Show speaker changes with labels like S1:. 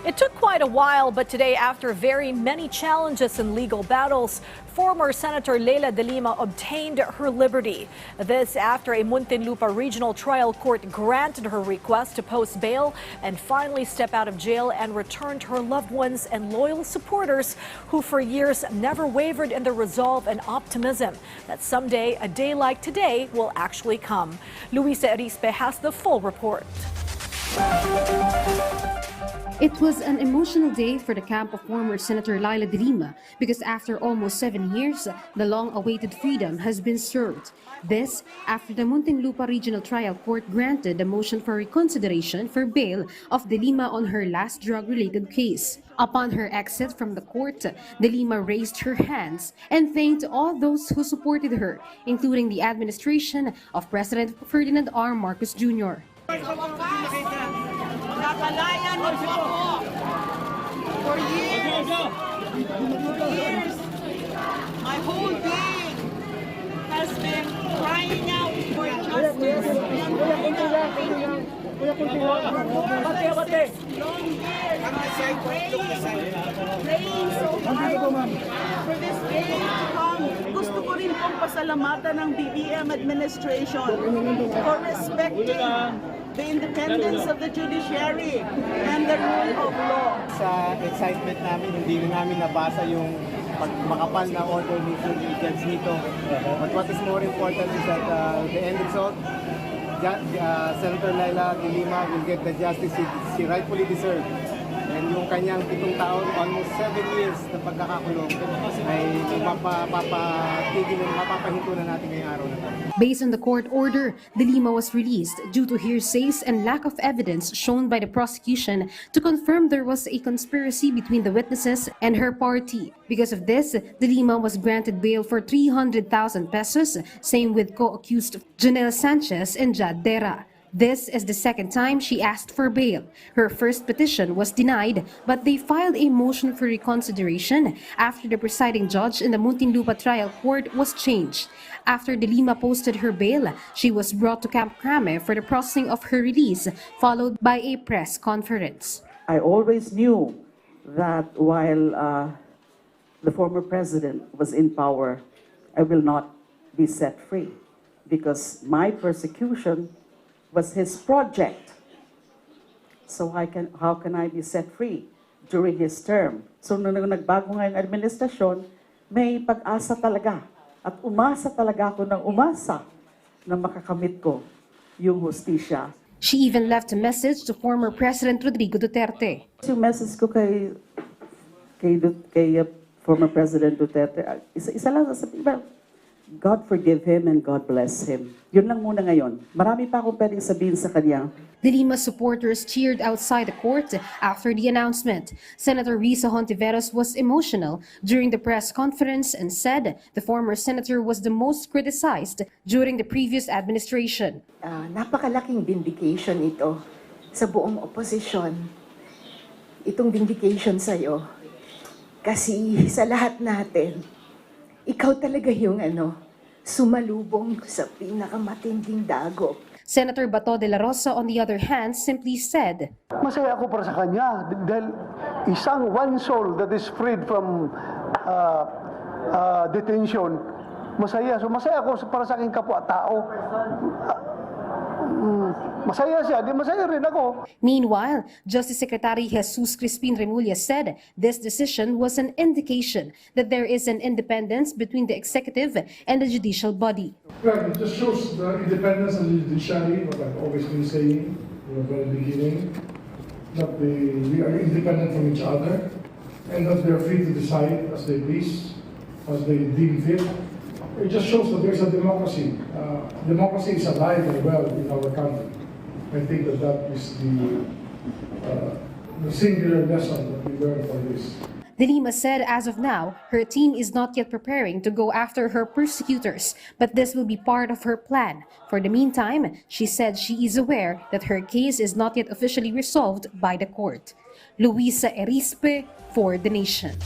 S1: It took quite a while, but today, after very many challenges and legal battles, former Senator Leila de Lima obtained her liberty. This after a Muntinlupa Regional Trial Court granted her request to post bail and finally step out of jail and return to her loved ones and loyal supporters who for years never wavered in their resolve and optimism that someday a day like today will actually come. Luisa Arispe has the full report.
S2: It was an emotional day for the camp of former Senator Leila de Lima because after almost 7 years, the long-awaited freedom has been served. This after the Muntinlupa Regional Trial Court granted a motion for reconsideration for bail of de Lima on her last drug-related case. Upon her exit from the court, de Lima raised her hands and thanked all those who supported her, including the administration of President Ferdinand R. Marcos Jr.
S3: Nakalaya niyo ako for years. My whole being has been crying out for justice. Long years, praying so hard for this day to come. Gusto ko rin pong pasalamatan ng BBM administration for respecting the independence of the judiciary and the rule of law.
S4: Sa excitement namin, hindi na namin nabasa yung makapal na order ni Judge Nito. But what is more important is that the end result, Senator Leila de Lima will get the justice she rightfully deserves. And yung kanyang 7 taon, almost 7 years na pagkakakulong ay mapapahinto na natin ngayong araw na ito.
S2: Based on the court order, de Lima was released due to hearsays and lack of evidence shown by the prosecution to confirm there was a conspiracy between the witnesses and her party. Because of this, de Lima was granted bail for 300,000 pesos, same with co-accused Janelle Sanchez and Jad Dera. This is the second time she asked for bail. Her first petition was denied, but they filed a motion for reconsideration after the presiding judge in the Muntinlupa Trial Court was changed. After de Lima posted her bail, she was brought to Camp Crame for the processing of her release, followed by a press conference.
S5: I always knew that while the former president was in power, I will not be set free because my persecution was his project. So how can I be set free during his term? So nung nagbago nga yung administrasyon, may pag-asa talaga. At umasa talaga ako ng umasa na makakamit ko yung hustisya.
S2: She even left a message to former President Rodrigo Duterte.
S5: Yung message ko kay former President Duterte, isa lang sasabihin, well, God forgive him and God bless him. Yun lang muna ngayon. Marami pa akong pwedeng sabihin sa kanya.
S2: De Lima supporters cheered outside the court after the announcement. Senator Risa Hontiveros was emotional during the press conference and said the former senator was the most criticized during the previous administration.
S6: Napakalaking vindication ito sa buong oposisyon. Itong vindication sa'yo. Kasi sa lahat natin, ikaw talaga yung sumalubong sa pinakamatinding dagok.
S2: Senator Bato de la Rosa, on the other hand, simply said,
S7: masaya ako para sa kanya dahil isang one soul that is freed from detention. Masaya. So masaya ako para sa aking kapwa-tao. Masaya siya, di masaya rin ako.
S2: Meanwhile, Justice Secretary Jesus Crispin Remulla said this decision was an indication that there is an independence between the executive and the judicial body.
S8: Well, it just shows the independence of the judiciary, what I've always been saying from the very beginning, that we are independent from each other and that they're free to decide as they please, as they deem fit. It just shows that there's a democracy. Democracy is alive and well in our country. I think that is the singular lesson that we learned from this.
S2: De Lima said as of now, her team is not yet preparing to go after her persecutors, but this will be part of her plan. For the meantime, she said she is aware that her case is not yet officially resolved by the court. Luisa Arispe for The Nation.